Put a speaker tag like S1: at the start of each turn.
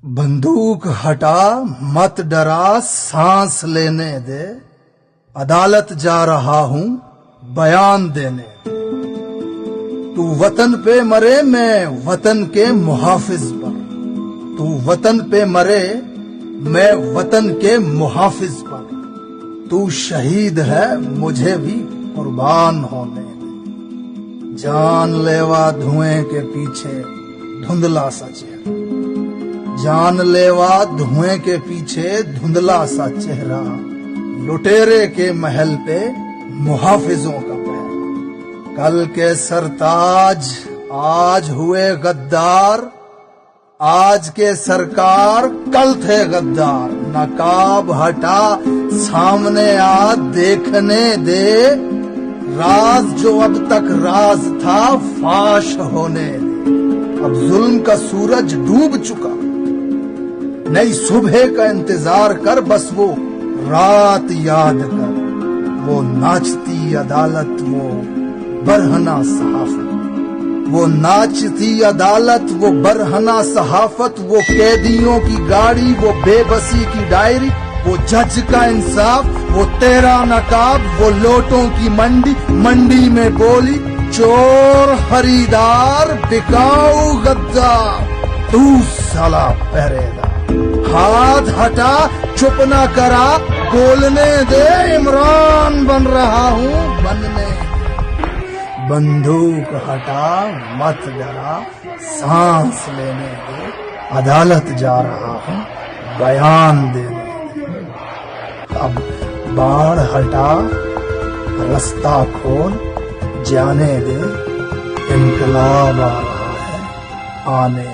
S1: बंदूक हटा मत डरा सांस लेने दे, अदालत जा रहा हूं बयान देने। तू वतन पे मरे मैं वतन के मुहाफिज पर, तू वतन पे मरे मैं वतन के मुहाफिज पर, तू शहीद है मुझे भी कुर्बान होने दे। जानलेवा धुएं के पीछे धुंधला सा चेहरा, जानलेवा धुएं के पीछे धुंधला सा चेहरा, लुटेरे के महल पे मुहाफिजों का पैर। कल के सरताज आज हुए गद्दार, आज के सरकार कल थे गद्दार। नकाब हटा सामने आ देखने दे, राज जो अब तक राज था फाश होने दे। अब जुल्म का सूरज डूब चुका, नई सुबह का इंतजार कर, बस वो रात याद कर। वो नाचती अदालत, वो बरहना सहाफत, वो नाचती अदालत, वो बरहना सहाफत, वो कैदियों की गाड़ी, वो बेबसी की डायरी, वो जज का इंसाफ, वो तेरा नकाब, वो लोटों की मंडी, मंडी में बोली चोर खरीदार बिकाऊ गद्दार, तू साला पहरेदार। हाथ हटा चुप ना करा, बोलने दे, इमरान बन रहा हूं बनने। बंदूक हटा मत डरा सांस लेने दे, अदालत जा रहा हूं बयान देने दे। अब बाढ़ हटा रास्ता खोल, जाने दे, इनकलाब आ रहा है आने